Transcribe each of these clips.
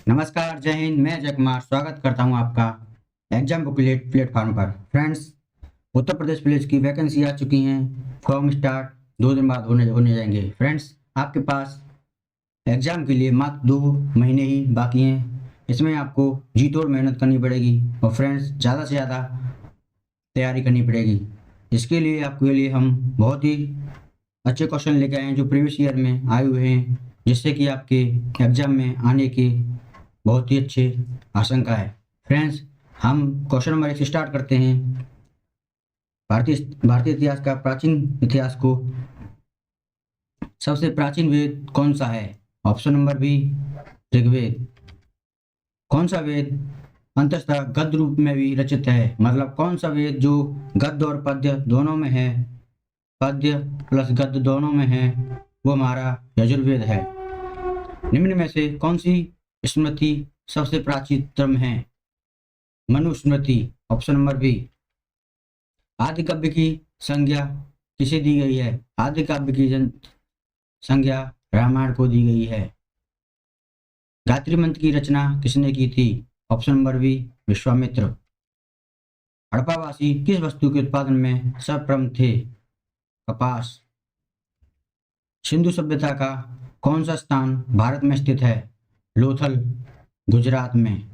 नमस्कार, जय हिंद। मैं अजय कुमार स्वागत करता हूं आपका एग्जाम बुकलेट प्लेटफॉर्म पर। फ्रेंड्स, उत्तर प्रदेश पुलिस की वैकेंसी आ चुकी हैं। फॉर्म स्टार्ट 2 दिन बाद होने होने जाएंगे। फ्रेंड्स, आपके पास एग्जाम के लिए मात्र 2 महीने ही बाकी हैं। इसमें आपको जी तोड़ मेहनत करनी पड़ेगी और फ्रेंड्स ज़्यादा से ज़्यादा तैयारी करनी पड़ेगी। इसके लिए आपके लिए हम बहुत ही अच्छे क्वेश्चन लेके आए हैं जो प्रीवियस ईयर में आए हुए हैं, जिससे कि आपके एग्जाम में आने की बहुत ही अच्छी आशंका है। फ्रेंड्स, हम क्वेश्चन नंबर 1 से स्टार्ट करते हैं। भारतीय इतिहास का प्राचीन इतिहास को सबसे प्राचीन वेद कौन सा है? Option number B, Rigveda. कौन सा वेद अंततः गद्य रूप में भी रचित है? मतलब कौन सा वेद जो गद्य और पद्य दोनों में है, पद्य प्लस गद्य दोनों में है, वो हमारा यजुर्वेद है। निम्न में से कौन सी स्मृति सबसे प्राचीनतम है? मनुस्मृति। Option number B. आदि काव्य की संज्ञा किसे दी गई है? आदि काव्य की संज्ञा रामायण को दी गई है। गायत्री मंत्र की रचना किसने की थी? Option number B, Vishwamitra. हड़प्पावासी किस वस्तु के उत्पादन में सर्वप्रथम थे? कपास। सिंधु सभ्यता का कौन सा स्थान भारत में स्थित है? लोथल, गुजरात में।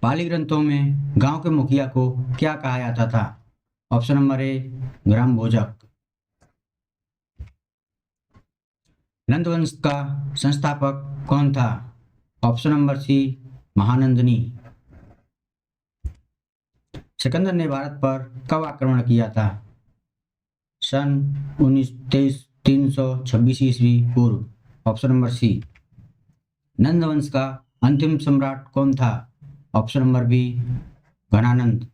पाली ग्रंथों में गांव के मुखिया को क्या कहा जाता था? ऑप्शन नंबर ए, ग्राम भोजक। नंदवंश का संस्थापक कौन था? Option number C, Mahanandini. Sikandar ने भारत पर कब आक्रमण किया था? सन 326 ईस्वी पूर्व। ऑप्शन नंबर सी। नंदवंश का अंतिम सम्राट कौन था? Option number B, Dhanananda.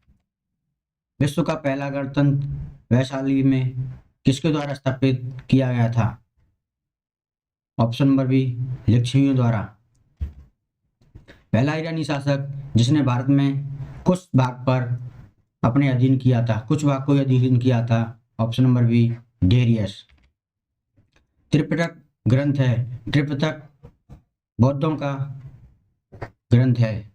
विश्व का पहला गणतंत्र वैशाली में किसके द्वारा स्थापित किया गया था? ऑप्शन नंबर बी, लिच्छवियों द्वारा। पहला ईरानी शासक जिसने भारत में कुछ भाग पर अपने अधीन किया था, कुछ भाग को अधीन किया था? Option number B, Darius. Tripitaka ग्रंथ है, त्रिपिटक बौद्धों का ग्रंथ है।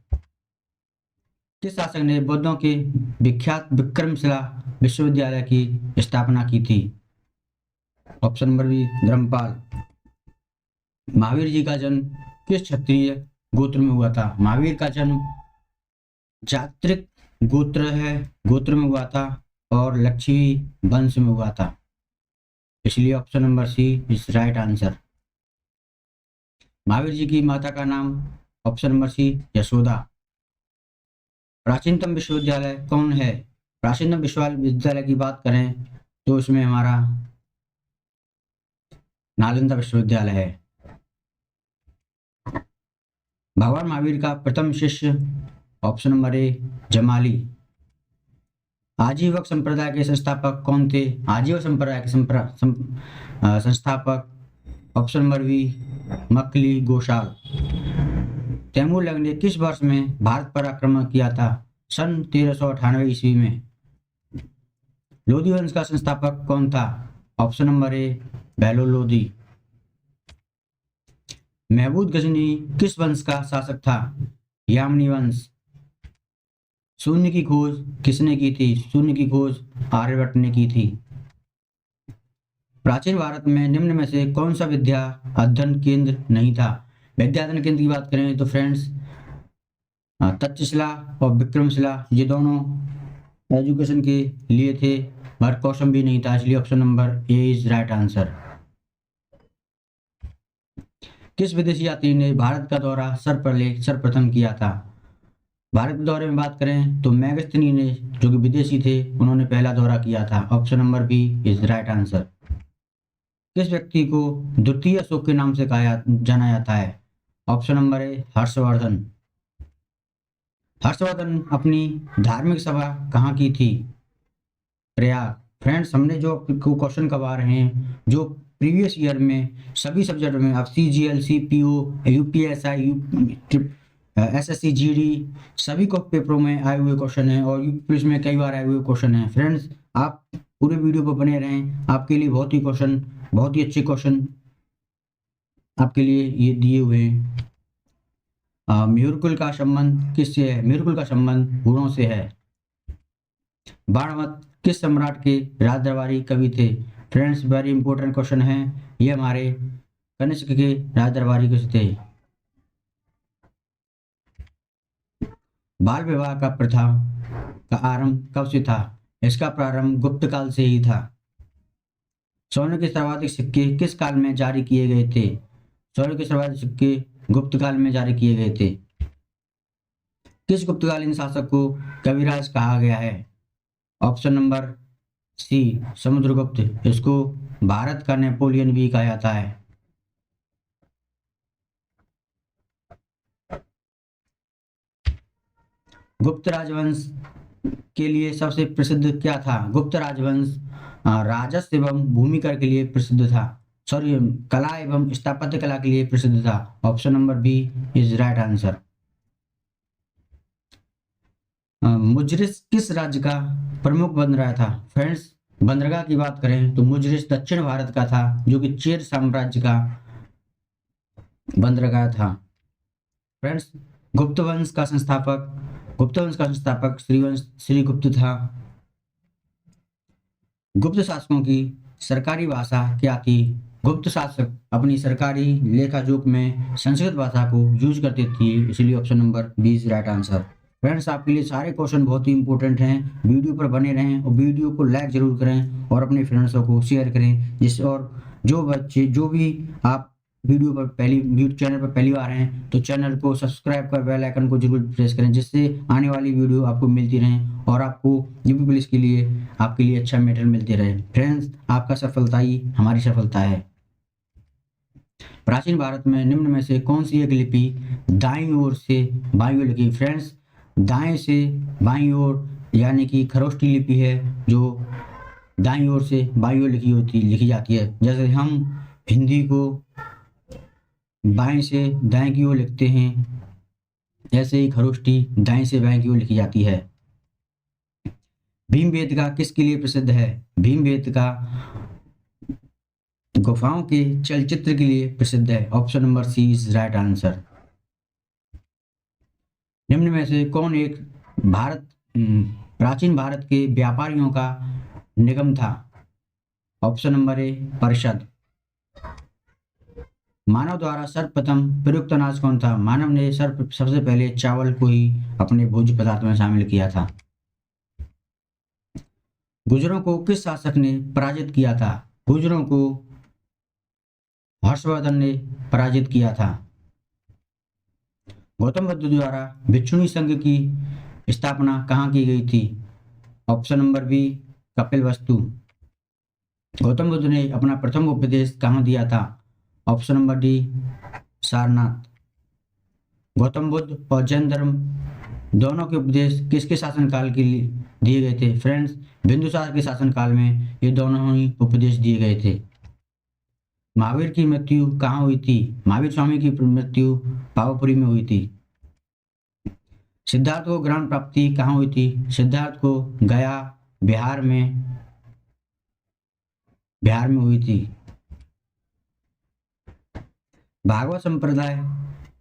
किस शासक ने बौद्धों के विख्यात विक्रमशिला विश्वविद्यालय की स्थापना की थी? Option number B, Dharmapal. Mahavir ji का जन्म किस क्षत्रिय गोत्र में हुआ था? महावीर का जन्म जात्रिक गोत्र में हुआ था और लक्षवी वंश में हुआ था, इसलिए option number C is right answer. Mahavir ji की माता का नाम? Option number C, Yashoda. प्राचीनतम विश्वविद्यालय कौन है? प्राचीनतम विश्वविद्यालय की बात करें तो इसमें हमारा नालंदा विश्वविद्यालय है। भगवान महावीर का प्रथम शिष्य? Option number A, Jamali. आजीवक संप्रदाय के संस्थापक कौन थे? आजीवक संप्रदाय के संस्थापक? Option number B, Makkhali Goshal. Timur Lang ने किस वर्ष में भारत पर आक्रमण किया था? सन 1398 ईस्वी में। लोधी वंश का संस्थापक कौन था? Option number A, Bahlol Lodi. Mahmud Ghazni किस वंश का शासक था? यामनी वंश। शून्य की खोज किसने की थी? शून्य की खोज आर्यभट्ट ने की थी। प्राचीन भारत में निम्न में से कौन सा विद्या अध्ययन केंद्र नहीं था? विद्या अध्ययन केंद्र की बात करें तो फ्रेंड्स तक्षशिला और विक्रमशिला ये दोनों एजुकेशन के लिए थे, पर कौशम भी नहीं था, इसलिए option number A is right answer. किस विदेशी यात्री ने भारत का दौरा सर्वप्रथम किया था? भारत के दौरे में बात करें तो मैगस्थनी ने, जो कि विदेशी थे, उन्होंने पहला दौरा किया था। Option number B is right answer. किस व्यक्ति को द्वितीय अशोक के नाम से जाना जाता है? ऑप्शन नंबर ए, हर्षवर्धन। हर्षवर्धन अपनी धार्मिक सभा कहाँ की थी? प्रयाग। फ्रेंड्स, हमने जो क्वेश्चन करवा रहे हैं जो प्रीवियस ईयर में सभी सब्जेक्ट में, अब CGL, CPO, UPSI, SSC, GD सभी को पेपरों में आए हुए क्वेश्चन हैं और यूपी पुलिस में कई बार आए हुए क्वेश्चन हैं। फ्रेंड्स, आप पूरे वीडियो पर बने रहें, आपके लिए बहुत ही अच्छे क्वेश्चन आपके लिए ये दिए हुए हैं। मयूरकुल का संबंध किससे है? मयूरकुल का संबंध हुणों से है। बाणवत किस सम्राट के राज दरबारी कवि थे? फ्रेंड्स, वेरी इंपॉर्टेंट क्वेश्चन है। ये हमारे कनिष्क के राज दरबारी कवि थे। बाल विवाह का प्रथा का आरंभ कब से था? इसका प्रारंभ गुप्त काल से ही था। सोने के सर्वाधिक सिक्के किस काल में जारी किए गए थे? सोने के सर्वाधिक सिक्के गुप्त काल में जारी किए गए थे। किस गुप्तकालीन शासक को कविराज कहा गया है? Option number C, Samudragupta. इसको भारत का नेपोलियन भी कहा जाता है। गुप्त राजवंश के लिए सबसे प्रसिद्ध क्या था? गुप्त राजवंश राजस्व एवं भूमि कर के लिए प्रसिद्ध था। सॉरी, कला एवं स्थापत्य कला के लिए प्रसिद्ध था। Option number B is right answer. Muziris किस राज्य का प्रमुख बंदरगाह था? फ्रेंड्स, बंदरगाह की बात करें तो मुजरिस दक्षिण भारत का था, जो कि चेर साम्राज्य का बंदरगाह था। फ्रेंड्स, गुप्त वंश का संस्थापक श्रीगुप्त था। गुप्त शासकों की सरकारी भाषा क्या थी? गुप्त शासक अपनी सरकारी लेखा जोख में संस्कृत भाषा को यूज करते थे, इसलिए option number B is right answer. Friends, आपके लिए सारे क्वेश्चन बहुत ही इंपॉर्टेंट हैं। वीडियो पर बने रहें और वीडियो को लाइक जरूर करें और अपने फ्रेंड्सों को शेयर करें, जिससे और जो बच्चे जो भी आप चैनल पर पहली बार हैं तो चैनल को सब्सक्राइब कर बेल आइकन को जरूर प्रेस करें, जिससे आने वाली वीडियो आपको मिलती रहें और आपको यूपी पुलिस के लिए आपके लिए अच्छा मेडल मिलते रहे। फ्रेंड्स, आपका सफलता ही हमारी सफलता है। प्राचीन भारत में निम्न में से कौन सी एक लिपि दाईं ओर से बाईं ओर लिखी? फ्रेंड्स, दाएं से बाईं ओर यानी कि खरोष्टी लिपि है, जो दाईं ओर से बाईं ओर लिखी जाती है। जैसे हम हिंदी को बाएं से दाएं की ओर लिखते हैं, ऐसे ही खरोष्टी दाएं से बाएं की ओर लिखी जाती है। भीमबेटका किसके लिए प्रसिद्ध है? भीमबेटका गुफाओं के चलचित्र के लिए प्रसिद्ध है। Option number C is right answer. निम्न में से कौन एक प्राचीन भारत के व्यापारियों का निगम था? ऑप्शन नंबर ए, परिषद। मानव द्वारा सर्वप्रथम प्रयुक्त अनाज कौन था? मानव ने सबसे पहले चावल को ही अपने भोज्य पदार्थ में शामिल किया था। गुर्जरों को किस शासक ने पराजित किया था? गुर्जरों को हर्षवर्धन ने पराजित किया था। गौतम बुद्ध द्वारा भिक्षुणी संघ की स्थापना कहाँ की गई थी? Option number B, Kapilavastu. Gautam Buddha ने अपना प्रथम उपदेश कहाँ दिया था? Option number D, Sarnath. Gautam Buddha और जैन धर्म दोनों के उपदेश किसके शासनकाल के लिए दिए गए थे? फ्रेंड्स, बिंदुसार के शासनकाल में ये दोनों ही उपदेश दिए गए थे। महावीर की मृत्यु कहाँ हुई थी? महावीर स्वामी की मृत्यु पावापुरी में हुई थी। सिद्धार्थ को ज्ञान प्राप्ति कहाँ हुई थी? सिद्धार्थ को गया बिहार में हुई थी। भागवत संप्रदाय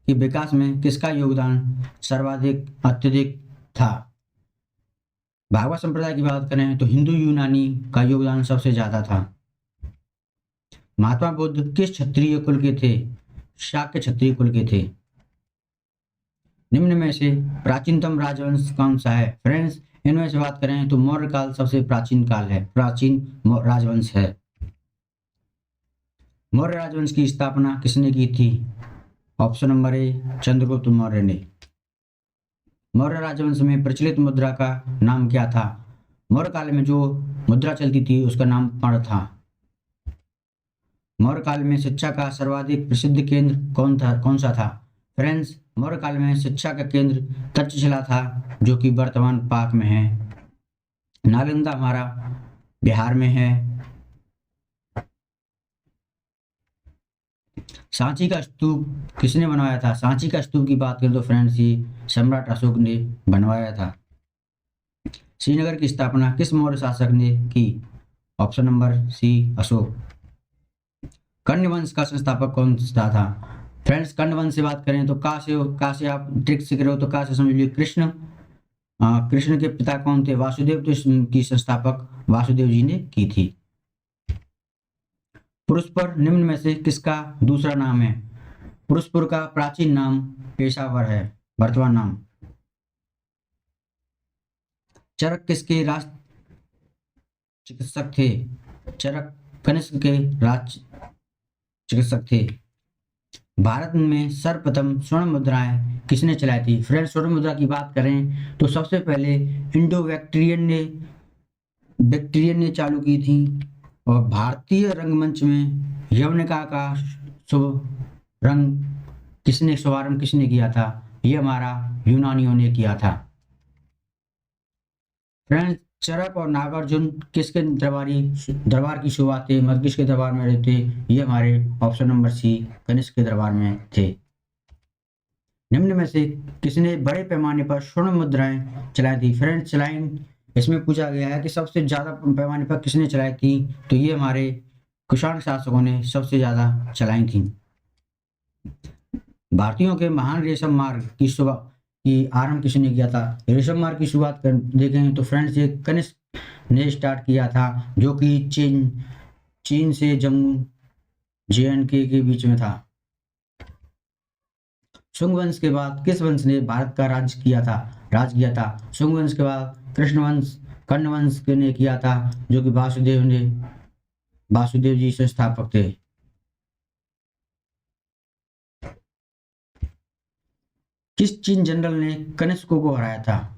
के विकास में किसका योगदान अत्यधिक था? भागवत संप्रदाय की बात करें तो हिंदू यूनानी का योगदान सबसे ज्यादा था। महात्मा बुद्ध किस क्षत्रिय कुल के थे? शाक्य क्षत्रिय कुल के थे। निम्न में से प्राचीनतम राजवंश कौन सा है? फ्रेंड्स, इनमें से बात करें तो मौर्य काल सबसे प्राचीन काल है, प्राचीन राजवंश है। मौर्य राजवंश की स्थापना किसने की थी? ऑप्शन नंबर ए, चंद्रगुप्त मौर्य ने। मौर्य राजवंश में प्रचलित मुद्रा का नाम क्या था? मौर्य काल में जो मुद्रा चलती थी उसका नाम पण था। मौर्य काल में शिक्षा का सर्वाधिक प्रसिद्ध केंद्र कौन सा था? फ्रेंड्स, मौर्य काल में शिक्षा का केंद्र तक्षशिला था, जो कि वर्तमान पाक में है। नालंदा हमारा बिहार में है। सांची का स्तूप किसने बनवाया था? सांची का स्तूप की बात करें तो फ्रेंड्स, ये सम्राट अशोक ने बनवाया था। श्रीनगर की स्थापना किस मौर्य शासक ने की? Option number C, Ashoka. Kanva वंश का संस्थापक कौन सा था? फ्रेंड्स, कण्व वंश से बात करें तो का से आप ट्रिक सीख रहे हो तो का से समझ लीजिए कृष्ण। कृष्ण के पिता कौन थे? वासुदेव। तो इसकी संस्थापक वासुदेव जी ने की थी। पुरुषपुर निम्न में से किसका दूसरा नाम है? पुरुषपुर का प्राचीन नाम पेशावर है, वर्तमान नाम। चरक किसके राज चिकित्सक थे? चरक कनिष्क के राज चिकित्सक थे। भारत में सर्वप्रथम स्वर्ण मुद्राएं किसने चलाई थी? फ्रेंड्स, स्वर्ण मुद्रा की बात करें तो सबसे पहले इंडो बैक्टीरियन ने चालू की थी। और भारतीय रंगमंच में यवनिका का शुभ रंग शुभारंभ किसने किया था? ये हमारा यूनानियों ने किया था। फ्रेंड्स, चरक और नागार्जुन किसके दरबार की शुरुआत थे? मतलब किसके दरबार में रहते? ये हमारे ऑप्शन नंबर सी कनिष्क के दरबार में थे। निम्न में से किसने बड़े पैमाने पर स्वर्ण मुद्राएं चलाई थी? फ्रेंड्स, इसमें पूछा गया है कि सबसे ज्यादा पैमाने पर किसने चलाई थी? तो ये हमारे कुषाण शासकों ने सबसे ज्यादा चलाई थी। भारतीयों के महान रेशम मार्ग की आरंभ किसने किया था? रेशम मार्ग की शुरुआत देखें तो फ्रेंड्स, ये कनिष्क ने स्टार्ट किया था, जो कि चीन से जम्मू JNK के बीच में था। शुंग वंश के बाद किस वंश ने भारत का राज किया था? शुंग वंश के बाद कर्ण वंश ने किया था, जो कि वासुदेव जी संस्थापक थे। किस चीन जनरल ने कनिष्क को हराया था?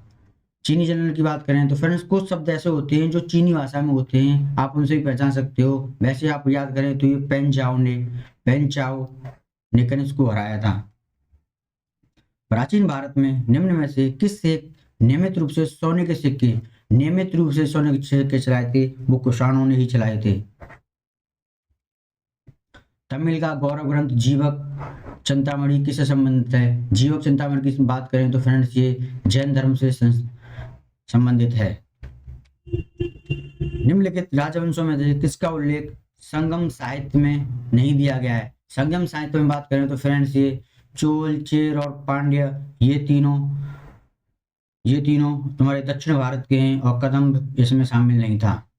चीनी जनरल की बात करें तो फ्रेंड्स, कुछ शब्द ऐसे होते हैं जो चीनी भाषा में होते हैं, आप उनसे भी पहचान सकते हो। वैसे आप याद करें तो ये पेन चाओ ने कनिष्क को हराया था। प्राचीन भारत में निम्न में से किससे नियमित रूप से सोने के सिक्के चलाए थे? वो कुषाणों ने ही चलाए थे। तमिल का गौरव ग्रंथ जीवक चिंतामणि किससे संबंधित है? जीवक चिंतामणि की बात करें तो फ्रेंड्स, ये जैन धर्म से संबंधित है। निम्नलिखित राजवंशों में से किसका उल्लेख संगम साहित्य में नहीं दिया गया है? संगम साहित्य में बात करें तो फ्रेंड्स, ये चोल, चेर और पांड्य ये तीनों तुम्हारे दक्षिण भारत के हैं और कदम्ब इसमें शामिल नहीं था।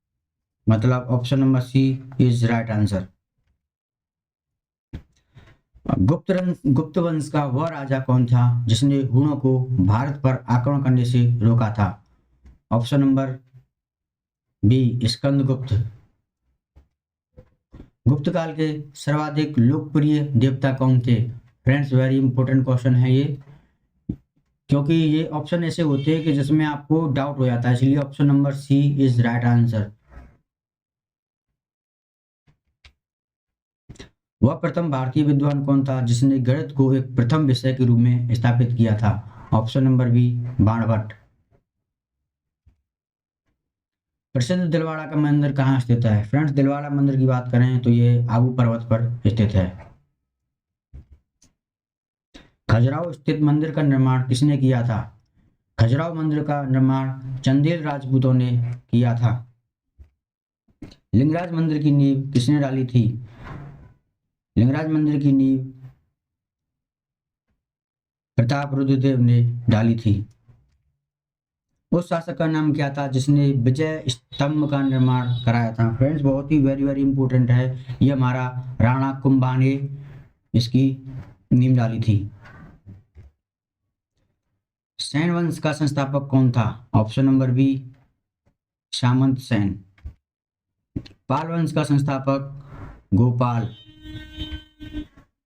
मतलब option number C is right answer. Gupta वंश का वह राजा कौन था जिसने हुणों को भारत पर आक्रमण करने से रोका था? Option number B Skandagupta. Gupta काल के सर्वाधिक लोकप्रिय देवता कौन थे? फ्रेंड्स, वेरी इंपॉर्टेंट क्वेश्चन है ये, क्योंकि ये ऑप्शन ऐसे होते हैं कि जिसमें आपको डाउट हो जाता है, इसलिए option number C is right answer. वह प्रथम भारतीय विद्वान कौन था जिसने गणित को एक प्रथम विषय के रूप में स्थापित किया था? Option number B Banabhatta. प्रसिद्ध दिलवाड़ा का मंदिर कहाँ स्थित है? फ्रेंड्स, दिलवाड़ा मंदिर की बात करें तो ये आबू पर्वत पर स्थित है। खजुराहो स्थित मंदिर का निर्माण किसने किया था? खजुराहो मंदिर का निर्माण चंदेल राजपूतों ने किया था। लिंगराज मंदिर की नींव किसने डाली थी? लिंगराज मंदिर की नींव प्रताप रुद्रदेव ने डाली थी। उस शासक का नाम क्या था जिसने विजय स्तंभ का निर्माण कराया था? फ्रेंड्स, बहुत ही वेरी वेरी इंपॉर्टेंट है, ये हमारा राणा कुंभा ने इसकी नींव डाली थी। सैन वंश का संस्थापक कौन था? ऑप्शन नंबर बी सामंत सेन। पाल वंश का संस्थापक गोपाल।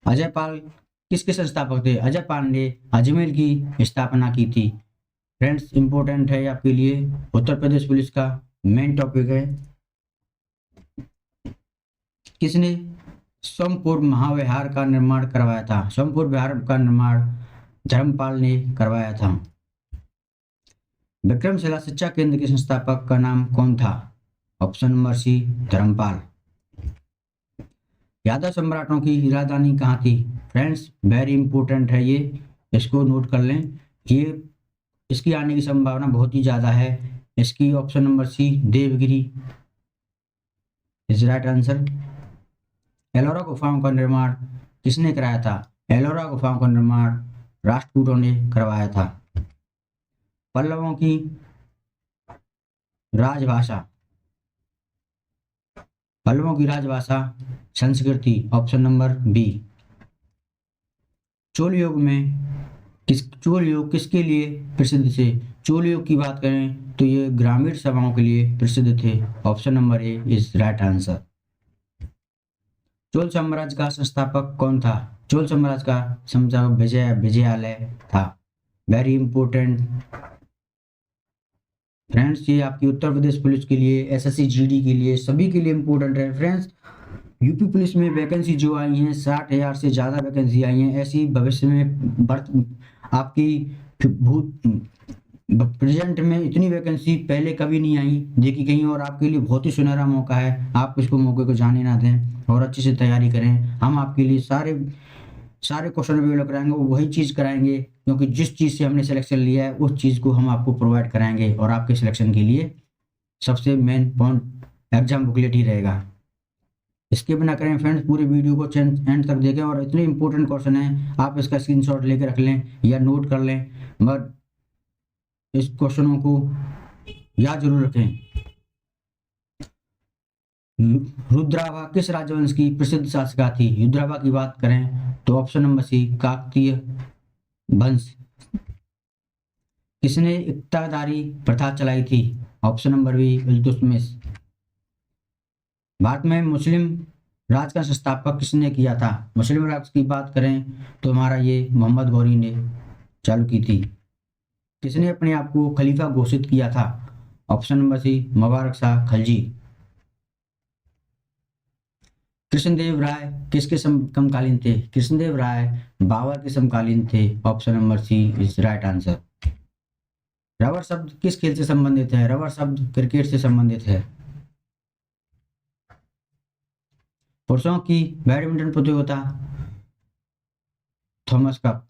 अजय पाल किसके संस्थापक थे? अजय पाल ने अजमेर की स्थापना की थी। फ्रेंड्स, इंपॉर्टेंट है आपके लिए, उत्तर प्रदेश पुलिस का मेन टॉपिक है। किसने सोमपुर महाविहार का निर्माण करवाया था? सोमपुर विहार का निर्माण धर्मपाल ने करवाया था। विक्रमशिला शिक्षा केंद्र के संस्थापक का नाम कौन था? Option number C Dharmapal. Yadav सम्राटों की राजधानी कहाँ थी? फ्रेंड्स, वेरी इंपॉर्टेंट है ये, इसको नोट कर लें, ये इसकी आने की संभावना बहुत ही ज्यादा है। इसकी option number C Devagiri is right answer. Ellora गुफाओं का निर्माण किसने कराया था? एलोरा गुफाओं का निर्माण राष्ट्रकूटों ने करवाया था। पल्लवों की राजभाषा, पल्लवों की राजभाषा संस्कृति, ऑप्शन नंबर बी। चोल युग में चोल युग किसके लिए प्रसिद्ध थे? चोल युग की बात करें तो ये ग्रामीण सभाओं के लिए प्रसिद्ध थे, option number A is right answer. Chola साम्राज्य का संस्थापक कौन था? चोल साम्राज्य का संस्थापक विजयालय था। वेरी इंपॉर्टेंट फ्रेंड्स, ये आपकी उत्तर प्रदेश पुलिस के लिए, एसएससी जीडी के लिए, सभी के लिए इंपॉर्टेंट है फ्रेंड्स। यूपी पुलिस में वैकेंसी जो आई हैं 60,000 से ज़्यादा वैकेंसी आई हैं। ऐसी भविष्य में आपकी भूत प्रेजेंट में इतनी वैकेंसी पहले कभी नहीं आई देखी कहीं, और आपके लिए बहुत ही सुनहरा मौका है। आप इसको मौके को जाने ना दें और अच्छे से तैयारी करें। हम आपके लिए सारे क्वेश्चन अवेलेबल कराएंगे, वो वही चीज़ कराएंगे क्योंकि जिस चीज़ से हमने सिलेक्शन लिया है उस चीज़ को हम आपको प्रोवाइड कराएंगे, और आपके सिलेक्शन के लिए सबसे मेन पॉइंट एग्जाम बुकलेट ही रहेगा। इसके बिना करें फ्रेंड्स, पूरी वीडियो को एंड तक देखें, और इतने इंपॉर्टेंट क्वेश्चन हैं आप इसका स्क्रीनशॉट लेके रख लें या नोट कर लें, बट इस क्वेश्चनों को याद जरूर रखें। रुद्रावा किस राजवंश की प्रसिद्ध शासिका थी? रुद्रावा की बात करें तो ऑप्शन नंबर सी काकतीय वंश। किसने इक्तादारी प्रथा चलाई थी? Option number B Iltutmish. भारत में मुस्लिम राज का संस्थापक किसने किया था? मुस्लिम राज की बात करें तो हमारा ये मोहम्मद गौरी ने चालू की थी। किसने अपने आप को खलीफा घोषित किया था? Option number C Mubarak Shah Khalji. Krishnadeva Raya किसके समकालीन थे? कृष्णदेव राय बाबर के समकालीन थे, option number C is right answer. Rubber शब्द किस खेल से संबंधित है? रबर शब्द क्रिकेट से संबंधित है। पुरुषों की बैडमिंटन प्रतियोगिता थॉमस कप।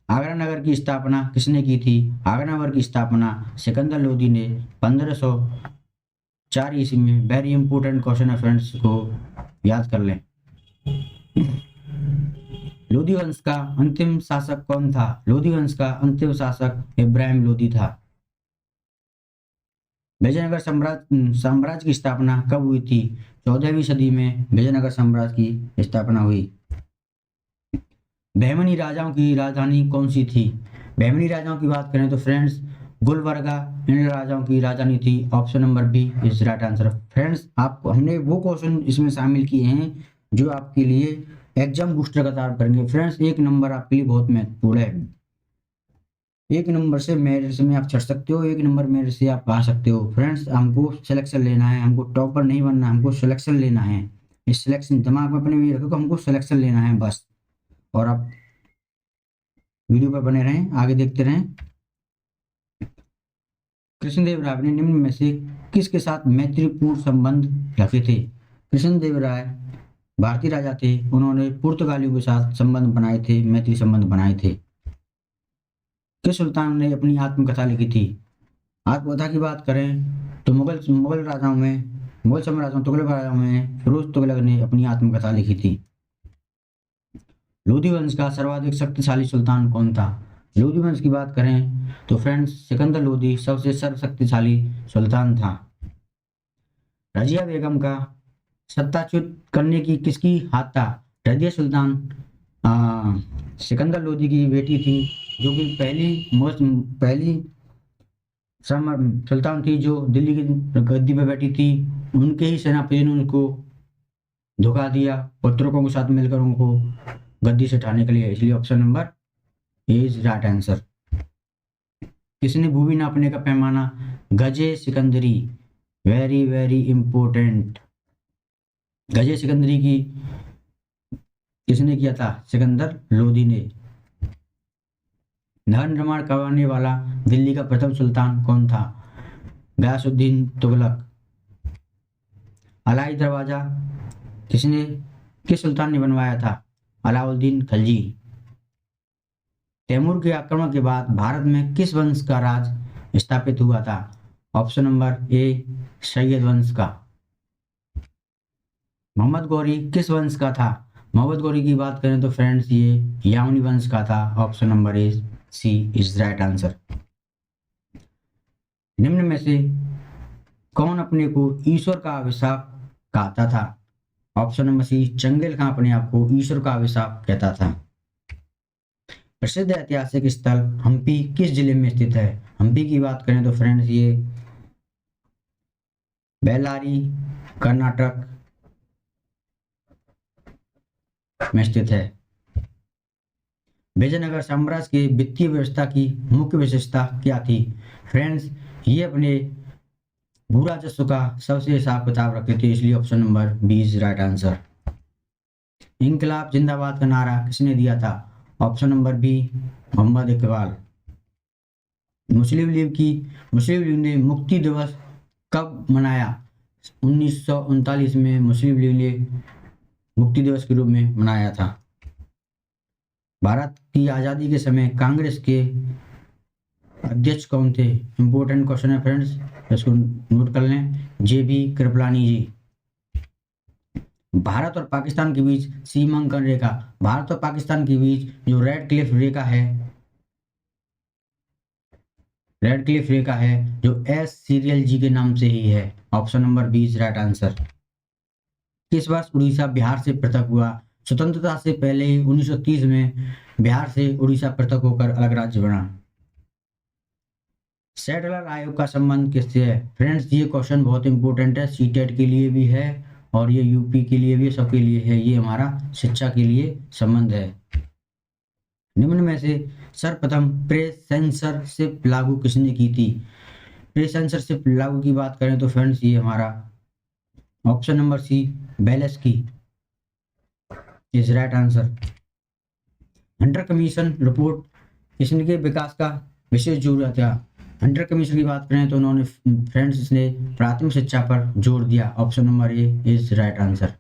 आगरा नगर की स्थापना किसने की थी? आगरा नगर की स्थापना सिकंदर लोदी ने 1504 ईस्वी में। वेरी इंपॉर्टेंट क्वेश्चन है फ्रेंड्स, को याद कर लें। लोदी वंश का अंतिम शासक कौन था? लोदी वंश का अंतिम शासक इब्राहिम लोदी था। विजयनगर साम्राज्य की स्थापना कब हुई थी? 14वीं सदी में विजयनगर साम्राज्य की स्थापना हुई। बहमनी राजाओं की राजधानी कौन सी थी? बहमनी राजाओं की बात करें तो फ्रेंड्स गुलबर्गा इन राजाओं की राजधानी थी, option number B is right answer. Friends, आप हमने वो क्वेश्चन इसमें शामिल किए हैं जो आपके लिए एग्जाम बूस्टर का काम करेंगे। फ्रेंड्स, एक नंबर आपके लिए बहुत महत्वपूर्ण है। एक नंबर से मेरिट में आप चढ़ सकते हो, एक नंबर मेरिट से आप आ सकते हो। फ्रेंड्स, हमको सिलेक्शन लेना है, हमको टॉपर नहीं बनना, हमको सिलेक्शन लेना है। इस सिलेक्शन दिमाग में अपने में रखो कि हमको सिलेक्शन लेना है बस। और आप वीडियो पर बने रहें, आगे देखते रहें। कृष्णदेव राय ने निम्न में से किसके साथ मैत्रीपूर्ण संबंध रखे थे? कृष्णदेव राय भारतीय राजा थे, उन्होंने पुर्तगालियों के साथ संबंध बनाए थे, मैत्री संबंध बनाए थे। किस सुल्तान ने अपनी आत्मकथा लिखी थी? आत्मकथा की बात करें तो मुगल साम्राज्य तुगलक राजाओं में फिरोज तुगलक ने अपनी आत्मकथा लिखी थी। लोदी वंश का सर्वाधिक शक्तिशाली सुल्तान कौन था? लोदी वंश की बात करें तो फ्रेंड्स सिकंदर लोदी सबसे सर्वशक्तिशाली सुल्तान था। रजिया बेगम का सत्ताच्युत करने की किसकी हाथ था? रजिया सुल्तान सिकंदर लोदी की बेटी थी, जो कि पहली सुल्तान थी जो दिल्ली की गद्दी पर बैठी थी। उनके ही सेनापति ने उनको धोखा दिया, पुत्रों के साथ मिलकर उनको गद्दी से उठाने के लिए, इसलिए option number A is right answer. किसने भूमि नापने का पैमाना गजे सिकंदरी, वेरी वेरी इंपॉर्टेंट, गजे सिकंदरी की किसने किया था? सिकंदर लोदी ने। नगर निर्माण करवाने वाला दिल्ली का प्रथम सुल्तान कौन था? गयासुद्दीन तुगलक। अलाई दरवाजा किस सुल्तान ने बनवाया था? अलाउद्दीन खलजी। तैमूर के आक्रमण के बाद भारत में किस वंश का राज स्थापित हुआ था? ऑप्शन नंबर ए सैयद वंश का। मोहम्मद गौरी किस वंश का था? मोहम्मद गौरी की बात करें तो फ्रेंड्स ये यामनी वंश का था। Option number A C is right answer. निम्न में से कौन अपने को ईश्वर का अभिशाप कहता था? ऑप्शन नंबर सी चंगेल खां अपने आप को ईश्वर का अभिशाप कहता था। प्रसिद्ध ऐतिहासिक स्थल हम्पी किस जिले में स्थित है? हम्पी की बात करें तो फ्रेंड्स ये बेल्लारी कर्नाटक में स्थित है। विजयनगर साम्राज्य की वित्तीय व्यवस्था की मुख्य विशेषता क्या थी? फ्रेंड्स ये अपने भू राजस्व का सबसे हिसाब किताब रखते थे, इसलिए option number B is right answer. इंकलाब जिंदाबाद का नारा किसने दिया था? Option number B Mohammad Iqbal. Muslim League ने मुक्ति दिवस कब मनाया? 1939 में मुस्लिम लीग ने मुक्ति दिवस के रूप में मनाया था। भारत की आज़ादी के समय कांग्रेस के अध्यक्ष कौन थे? इंपॉर्टेंट क्वेश्चन है फ्रेंड्स, इसको नोट कर लें। जेबी कृपलानी जी। भारत और पाकिस्तान के बीच सीमांकन रेखा, भारत और पाकिस्तान के बीच जो रेड क्लिफ रेखा है जो एस सीरियल जी के नाम से ही है। Option number B is right answer. किस वर्ष उड़ीसा बिहार से पृथक हुआ? स्वतंत्रता से पहले ही 1930 में बिहार से उड़ीसा पृथक होकर अलग राज्य बना। सेटलर आयोग का संबंध किससे है? फ्रेंड्स ये क्वेश्चन बहुत इंपॉर्टेंट है, सीटेट के लिए भी है और ये यूपी के लिए भी, सबके लिए है। ये हमारा शिक्षा के लिए संबंध है। निम्न में से सर्वप्रथम प्रेस सेंसरशिप लागू किसने की थी? प्रेस सेंसरशिप लागू की बात करें तो फ्रेंड्स ये हमारा option number C Wellesley is right answer. Hunter commission report किसने के विकास का विशेष जोर दिया? हंटर कमीशन की बात करें तो उन्होंने फ्रेंड्स इसने प्राथमिक शिक्षा पर जोर दिया। Option number A is right answer.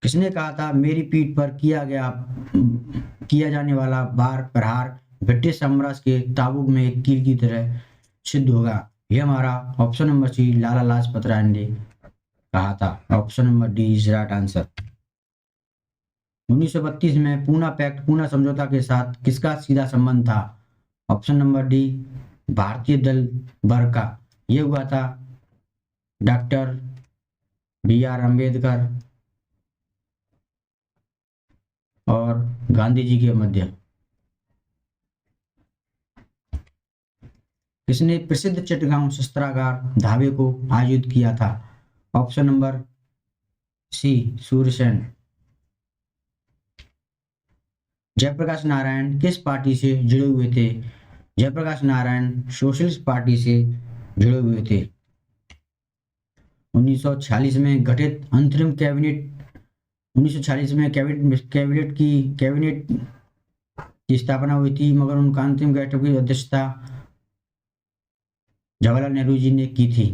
किसने कहा था मेरी पीठ पर किया जाने वाला बार प्रहार ब्रिटिश साम्राज्य के ताबूक में एक कील की तरह सिद्ध होगा? यह हमारा ऑप्शन नंबर सी लाला लाजपत राय ने कहा था। Option number D is right answer. 1932 में पूना समझौता के साथ किसका सीधा संबंध था? ऑप्शन नंबर डी भारतीय दल वर्ग का। यह हुआ था डॉक्टर बी.आर. अम्बेडकर और गांधी जी के मध्य। किसने प्रसिद्ध चिटगांव शस्त्रागार धावे को आयोजित किया था? Option number C Surya Sen. Jayaprakash Narayan किस पार्टी से जुड़े हुए थे? जयप्रकाश नारायण सोशलिस्ट पार्टी से जुड़े हुए थे। 1946 में गठित अंतरिम कैबिनेट 1946 में कैबिनेट की स्थापना हुई थी, मगर उनका अंतिम बैठक की अध्यक्षता जवाहरलाल नेहरू जी ने की थी।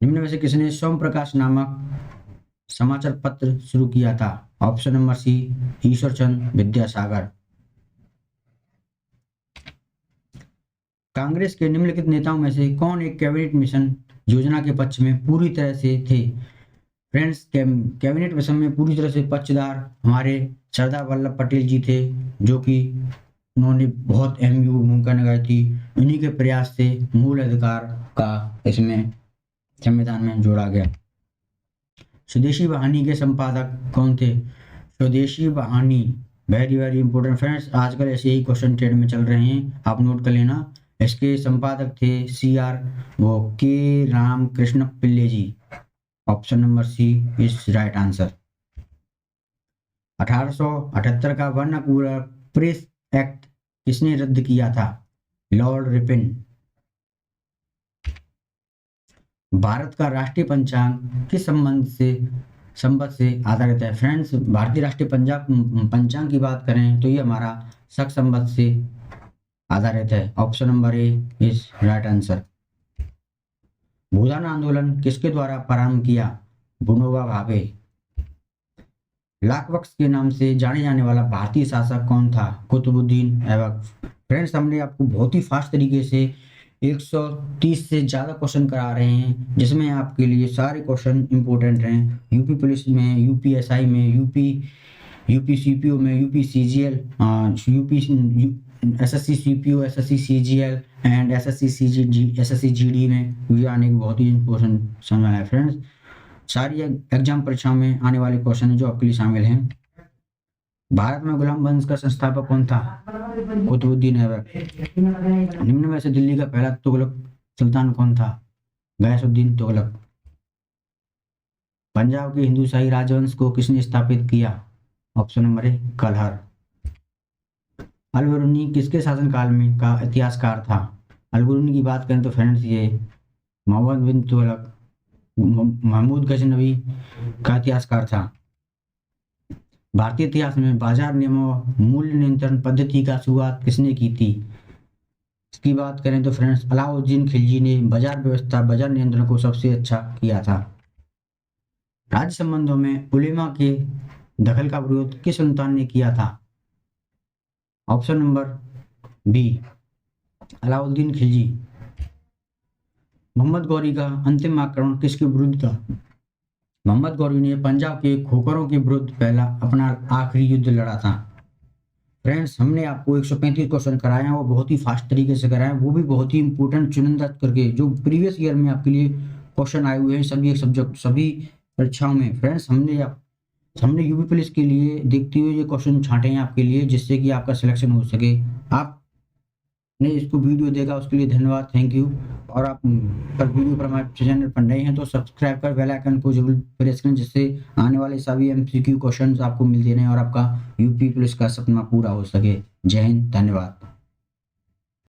निम्न में से किसने सोम प्रकाश नामक समाचार पत्र शुरू किया था? ऑप्शन नंबर सी ईश्वर चंद्र विद्यासागर। कांग्रेस के निम्नलिखित नेताओं में से कौन एक कैबिनेट मिशन योजना के पक्ष में पूरी तरह से थे? फ्रेंड्स कैबिनेट मिशन में पूरी तरह से पक्षदार हमारे सरदार वल्लभ पटेल जी थे, जो कि उन्होंने बहुत अहम भूमिका निभाई थी। उन्हीं के प्रयास से मूल अधिकार का इसमें संविधान में जोड़ा गया। स्वदेशी वाहिनी के संपादक कौन थे? स्वदेशी वाहिनी वेरी वेरी इंपॉर्टेंट फ्रेंड्स, आजकल ऐसे ही क्वेश्चन ट्रेड में चल रहे हैं, आप नोट कर लेना। इसके संपादक थे K Ramakrishna Pillai ji. Option number C is right answer. 1878 का वर्नाकुलर प्रेस एक्ट किसने रद्द किया था? Lord Ripon. भारत का राष्ट्रीय पंचांग किस संबंध से आधारित है? फ्रेंड्स भारतीय राष्ट्रीय पंचांग की बात करें तो ये हमारा शक संबंध से आधारित है। Option number A is right answer. Bhoodan आंदोलन किसके द्वारा प्रारंभ किया? विनोबा भावे। लाख बख्श के नाम से जाने जाने वाला भारतीय शासक कौन था? कुतुबुद्दीन ऐबक। फ्रेंड्स हमने आपको बहुत ही फास्ट तरीके से 130 से ज़्यादा क्वेश्चन करा रहे हैं, जिसमें आपके लिए सारे क्वेश्चन इंपॉर्टेंट हैं। यूपी पुलिस में, यूपीएसआई में, यूपी सीपीओ में, UP CGL, UP SSC CPO, SSC CGL and SSC GD में ये आने की बहुत ही इंपॉर्टेंट समय है फ्रेंड्स। सारी एग्जाम परीक्षाओं में आने वाले क्वेश्चन जो आपके लिए शामिल हैं। भारत में गुलाम वंश का संस्थापक कौन था? कुतुबुद्दीन ऐबक। निम्न में से दिल्ली का पहला तुगलक सुल्तान कौन था? गयासुद्दीन तुगलक। पंजाब के हिंदू शाही राजवंश को किसने स्थापित किया? ऑप्शन नंबर ए कलहर। अल-बिरूनी किसके शासनकाल में का इतिहासकार था? अल-बिरूनी की बात करें तो फ्रेंड्स ये मोहम्मद बिन तुगलक, महमूद गजनवी का इतिहासकार था। भारतीय इतिहास में बाजार नियमों मूल्य नियंत्रण पद्धति का शुरुआत किसने की थी? इसकी बात करें तो फ्रेंड्स अलाउद्दीन खिलजी ने बाजार व्यवस्था, बाजार नियंत्रण को सबसे अच्छा किया था। राज्य संबंधों में उलेमा के दखल का विरोध किस सुल्तान ने किया था? Option number B Alauddin Khilji. Mohammad Ghori का अंतिम आक्रमण किसके विरुद्ध था? मोहम्मद गौरी ने पंजाब के खोखरों के विरुद्ध पहला अपना आखिरी युद्ध लड़ा था। फ्रेंड्स हमने आपको 135 क्वेश्चन कराए हैं, वो बहुत ही फास्ट तरीके से कराए हैं, वो भी बहुत ही इंपॉर्टेंट चुनिंदा करके जो प्रीवियस ईयर में आपके लिए क्वेश्चन आए हुए हैं सभी एक सब्जेक्ट, सभी परीक्षाओं में। फ्रेंड्स हमने यूपी पुलिस के लिए देखते हुए ये क्वेश्चन छांटे हैं आपके लिए, जिससे कि आपका सिलेक्शन हो सके। आपने इसको वीडियो देखा उसके लिए धन्यवाद, थैंक यू। और आप पर वीडियो पर हमारे चैनल पर नए हैं तो सब्सक्राइब कर बेल आइकन को जरूर प्रेस करें, जिससे आने वाले सभी एमसीक्यू क्वेश्चंस आपको मिलते रहें और आपका यूपी पुलिस का सपना पूरा हो सके। जय हिंद, धन्यवाद।